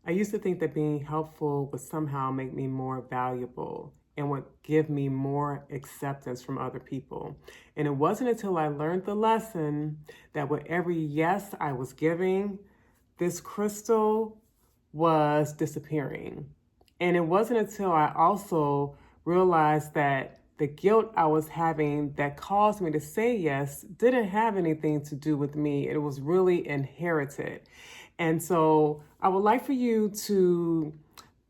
I used to think that being helpful would somehow make me more valuable and would give me more acceptance from other people. And it wasn't until I learned the lesson that with every yes I was giving, this crystal was disappearing. And it wasn't until I also realized that the guilt I was having that caused me to say yes didn't have anything to do with me. It was really inherited. And so I would like for you to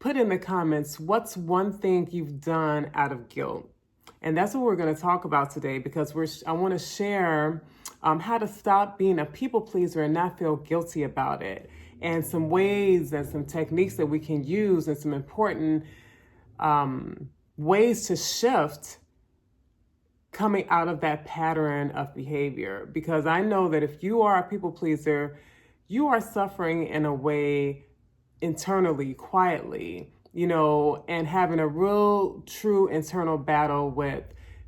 put in the comments what's one thing you've done out of guilt. And that's what we're going to talk about today because I want to share how to stop being a people pleaser and not feel guilty about it, and some ways and some techniques that we can use, and some important ways to shift coming out of that pattern of behavior. Because I know that if you are a people pleaser, you are suffering in a way internally, quietly, and having a real, true internal battle with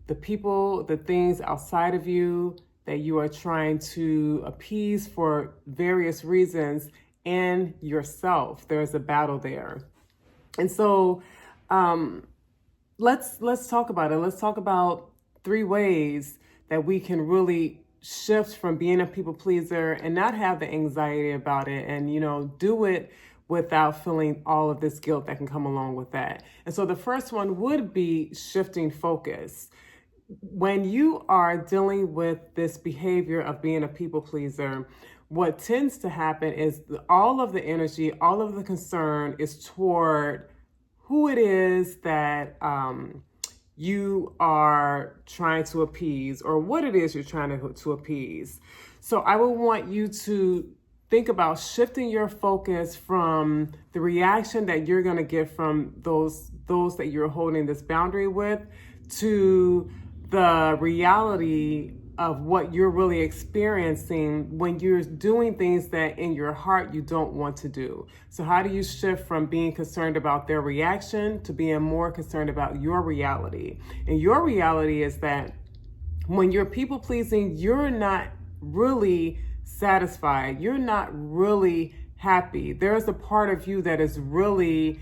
the people, the things outside of you that you are trying to appease for various reasons, and yourself. There's a battle there. And so let's talk about it. Let's talk about 3 ways that we can really shift from being a people pleaser and not have the anxiety about it, and do it without feeling all of this guilt that can come along with that. And so the first one would be shifting focus. When you are dealing with this behavior of being a people pleaser, what tends to happen is all of the energy, all of the concern is toward who it is that you are trying to appease, or what it is you're trying to appease. So I would want you to think about shifting your focus from the reaction that you're going to get from those that you're holding this boundary with, to the reality of what you're really experiencing when you're doing things that in your heart you don't want to do. So how do you shift from being concerned about their reaction to being more concerned about your reality? And your reality is that when you're people pleasing, you're not really satisfied. You're not really happy. There's a part of you that is really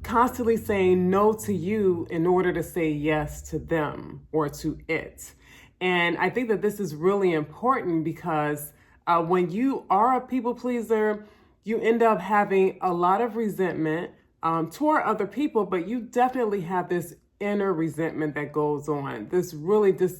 constantly saying no to you in order to say yes to them or to it. And I think that this is really important because when you are a people pleaser, you end up having a lot of resentment toward other people, but you definitely have this inner resentment that goes on, this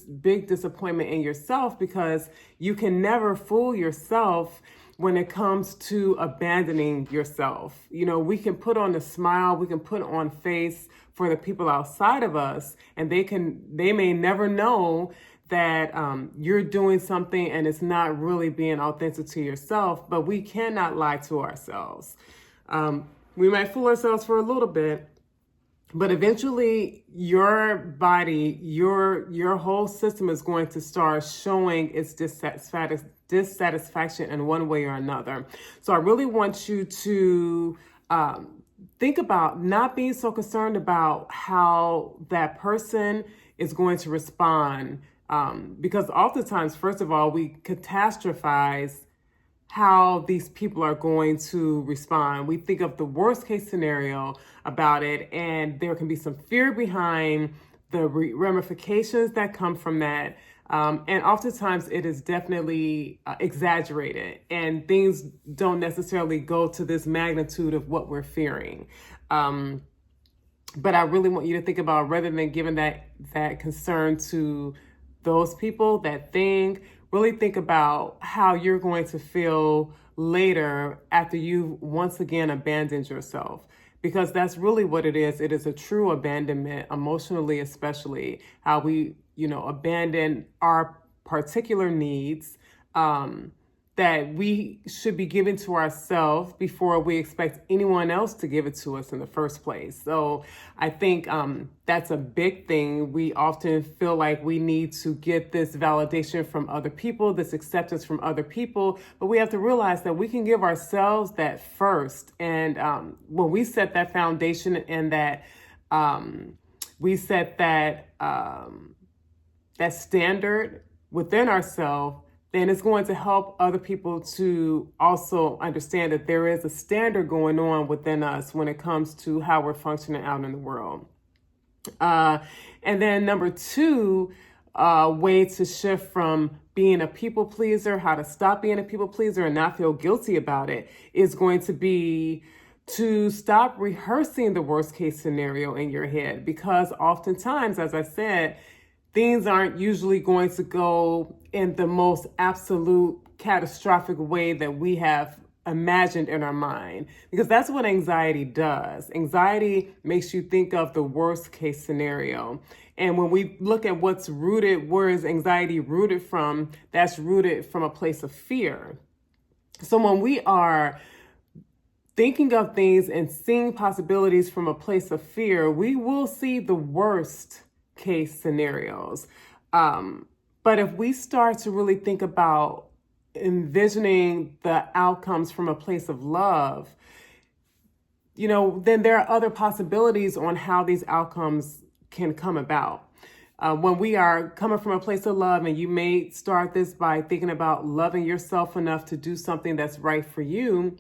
big disappointment in yourself, because you can never fool yourself when it comes to abandoning yourself. We can put on a smile, we can put on face for the people outside of us, and they may never know that you're doing something and it's not really being authentic to yourself, but we cannot lie to ourselves. We might fool ourselves for a little bit, but eventually your body, your whole system is going to start showing its dissatisfaction in one way or another. So I really want you to think about not being so concerned about how that person is going to respond. Because oftentimes, first of all, we catastrophize how these people are going to respond. We think of the worst case scenario about it, and there can be some fear behind the ramifications that come from that. And oftentimes it is definitely exaggerated, and things don't necessarily go to this magnitude of what we're fearing. But I really want you to think about, rather than giving that concern to those people, that thing, really think about how you're going to feel later after you've once again abandoned yourself. Because that's really what it is. It is a true abandonment, emotionally especially, how we, abandon our particular needs that we should be giving to ourselves before we expect anyone else to give it to us in the first place. So I think that's a big thing. We often feel like we need to get this validation from other people, this acceptance from other people, but we have to realize that we can give ourselves that first. And when we set that foundation and that we set that standard within ourselves, then it's going to help other people to also understand that there is a standard going on within us when it comes to how we're functioning out in the world. And then number two, way to shift from being a people pleaser, how to stop being a people pleaser and not feel guilty about it, is going to be to stop rehearsing the worst case scenario in your head. Because oftentimes, as I said, things aren't usually going to go in the most absolute catastrophic way that we have imagined in our mind, because that's what anxiety does. Anxiety makes you think of the worst case scenario. And when we look at what's rooted, where is anxiety rooted from? That's rooted from a place of fear. So when we are thinking of things and seeing possibilities from a place of fear, we will see the worst case scenarios. But if we start to really think about envisioning the outcomes from a place of love, then there are other possibilities on how these outcomes can come about. When we are coming from a place of love, and you may start this by thinking about loving yourself enough to do something that's right for you,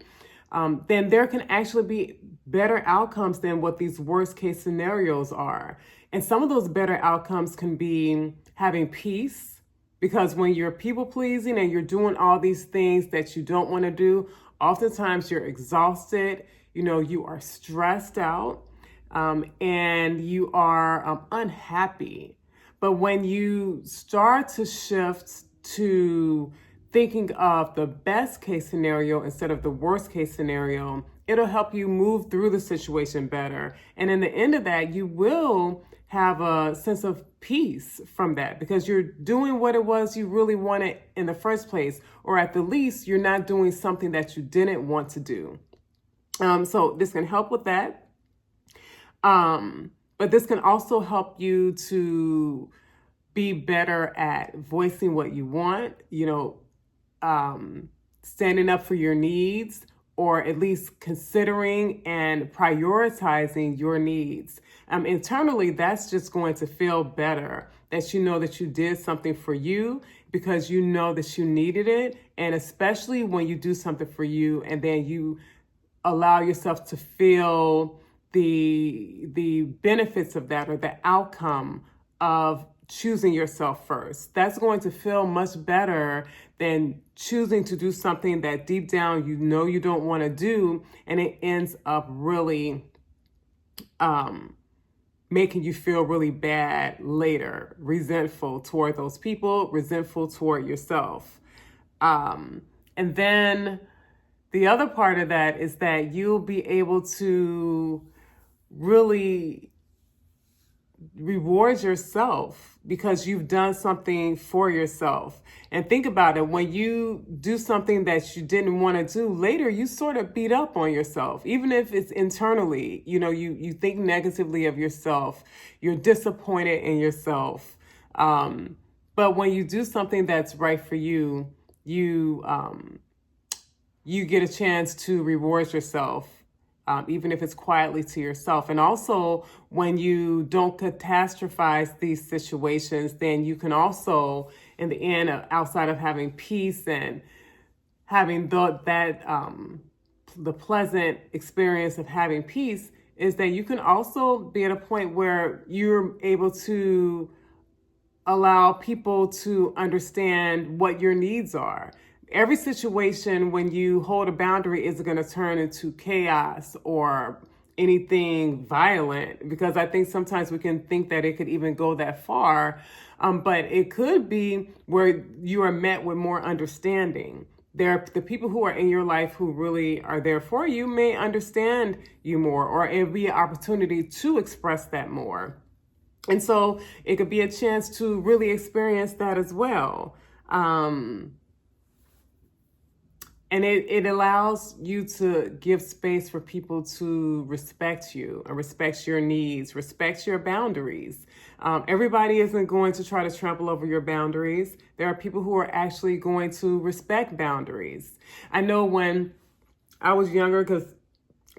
then there can actually be better outcomes than what these worst case scenarios are. And some of those better outcomes can be having peace, because when you're people pleasing and you're doing all these things that you don't want to do, oftentimes you're exhausted, you are stressed out, and you are unhappy. But when you start to shift to thinking of the best case scenario instead of the worst case scenario, it'll help you move through the situation better. And in the end of that, you will have a sense of peace from that, because you're doing what it was you really wanted in the first place, or at the least, you're not doing something that you didn't want to do. So this can help with that. But this can also help you to be better at voicing what you want, standing up for your needs, or at least considering and prioritizing your needs. Internally, that's just going to feel better, that you know that you did something for you because you know that you needed it. And especially when you do something for you and then you allow yourself to feel the benefits of that, or the outcome of choosing yourself first. That's going to feel much better than choosing to do something that deep down you don't want to do, and it ends up really making you feel really bad later, resentful toward those people, resentful toward yourself. And then the other part of that is that you'll be able to really reward yourself because you've done something for yourself. And think about it, when you do something that you didn't want to do, later you sort of beat up on yourself, even if it's internally, you think negatively of yourself, you're disappointed in yourself. But when you do something that's right for you, you get a chance to reward yourself. Even if it's quietly to yourself. And also, when you don't catastrophize these situations, then you can also, in the end, outside of having peace and having the pleasant experience of having peace, is that you can also be at a point where you're able to allow people to understand what your needs are. Every situation, when you hold a boundary, is going to turn into chaos or anything violent, because I think sometimes we can think that it could even go that far. But it could be where you are met with more understanding. The people who are in your life who really are there for you may understand you more, or it'll be an opportunity to express that more. And so it could be a chance to really experience that as well. And it allows you to give space for people to respect you and respect your needs, respect your boundaries. Everybody isn't going to try to trample over your boundaries. There are people who are actually going to respect boundaries. I know when I was younger, because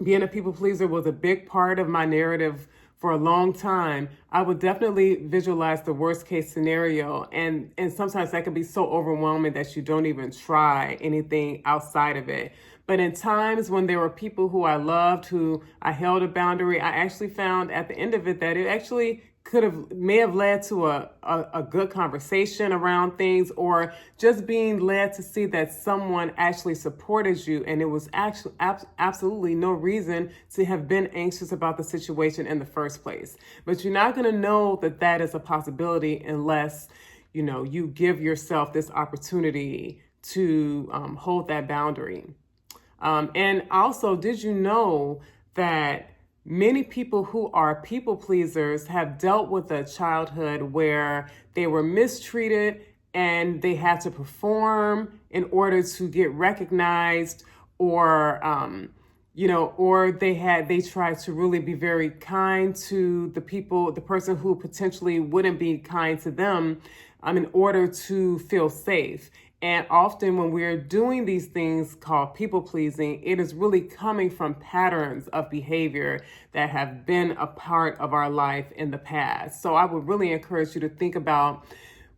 being a people pleaser was a big part of my narrative for a long time, I would definitely visualize the worst case scenario. And sometimes that can be so overwhelming that you don't even try anything outside of it. But in times when there were people who I loved, who I held a boundary, I actually found at the end of it that it actually may have led to a good conversation around things, or just being led to see that someone actually supported you, and it was actually absolutely no reason to have been anxious about the situation in the first place. But you're not going to know that that is a possibility unless you give yourself this opportunity to hold that boundary. And also, did you know that many people who are people pleasers have dealt with a childhood where they were mistreated and they had to perform in order to get recognized, or or they tried to really be very kind to the person who potentially wouldn't be kind to them, in order to feel safe. And often when we're doing these things called people pleasing, it is really coming from patterns of behavior that have been a part of our life in the past. So I would really encourage you to think about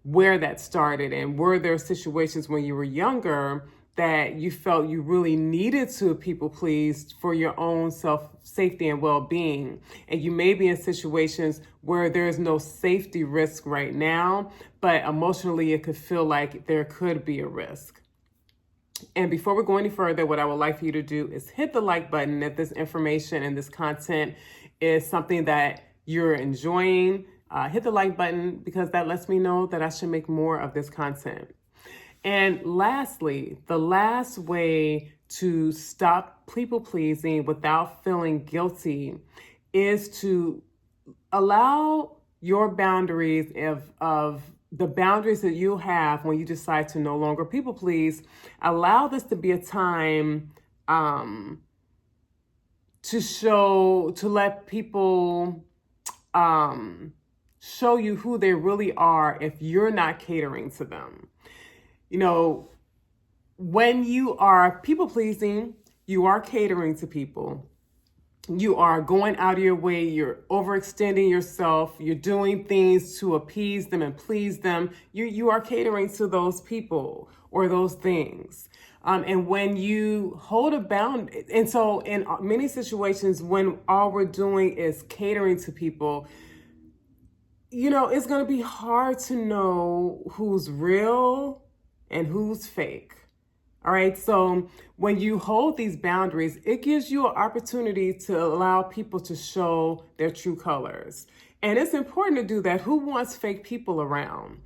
where that started, and were there situations when you were younger that you felt you really needed to people please for your own safety and well-being. And you may be in situations where there's no safety risk right now, but emotionally it could feel like there could be a risk. And before we go any further, what I would like for you to do is hit the like button if this information and this content is something that you're enjoying. Hit the like button, because that lets me know that I should make more of this content. And lastly, the last way to stop people pleasing without feeling guilty is to allow your boundaries of the boundaries that you have when you decide to no longer people please. Allow this to be a time to let people show you who they really are if you're not catering to them. When you are people pleasing, you are catering to people. You are going out of your way. You're overextending yourself. You're doing things to appease them and please them. You are catering to those people or those things. And when you hold a bound, and so in many situations when all we're doing is catering to people, it's going to be hard to know who's real and who's fake. All right. So when you hold these boundaries, it gives you an opportunity to allow people to show their true colors. And it's important to do that. Who wants fake people around?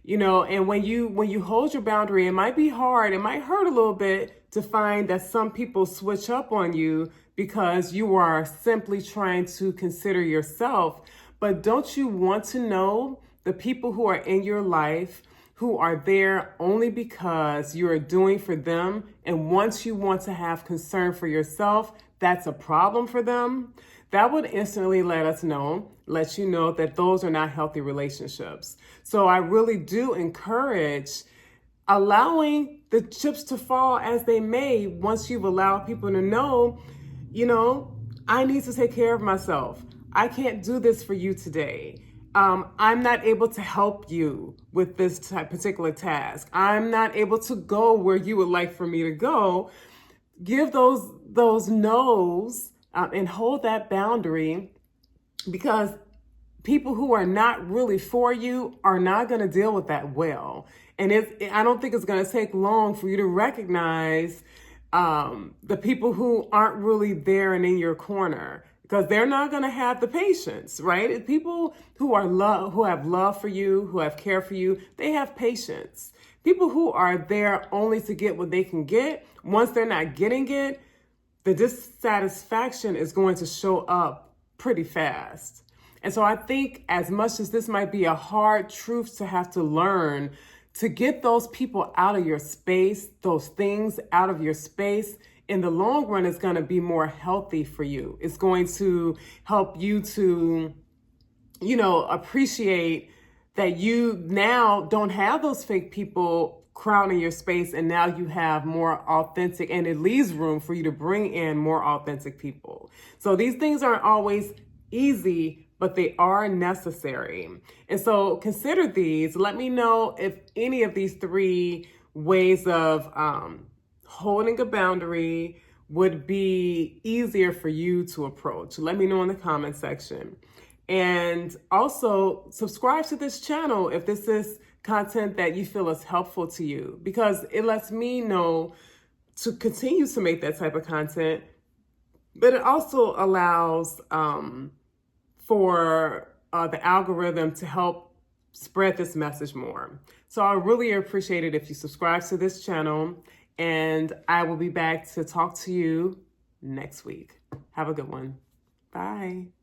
And when you hold your boundary, it might be hard. It might hurt a little bit to find that some people switch up on you because you are simply trying to consider yourself. But don't you want to know the people who are in your life who are there only because you're doing for them? And once you want to have concern for yourself, that's a problem for them. That would instantly let you know that those are not healthy relationships. So I really do encourage allowing the chips to fall as they may. Once you've allowed people to know, I need to take care of myself. I can't do this for you today. I'm not able to help you with this particular task. I'm not able to go where you would like for me to go. Give those no's and hold that boundary, because people who are not really for you are not going to deal with that well. And I don't think it's going to take long for you to recognize the people who aren't really there and in your corner, because they're not going to have the patience, right? People who have love for you, who have care for you, they have patience. People who are there only to get what they can get, once they're not getting it, the dissatisfaction is going to show up pretty fast. And so I think, as much as this might be a hard truth to have to learn, to get those people out of your space, those things out of your space, in the long run, it's going to be more healthy for you. It's going to help you to, appreciate that you now don't have those fake people crowding your space, and now you have more authentic, and it leaves room for you to bring in more authentic people. So these things aren't always easy, but they are necessary. And so consider these. Let me know if any of these 3 ways of holding a boundary would be easier for you to approach. Let me know in the comment section. And also subscribe to this channel if this is content that you feel is helpful to you, because it lets me know to continue to make that type of content. But it also allows for the algorithm to help spread this message more. So I really appreciate it if you subscribe to this channel, and I will be back to talk to you next week. Have a good one. Bye.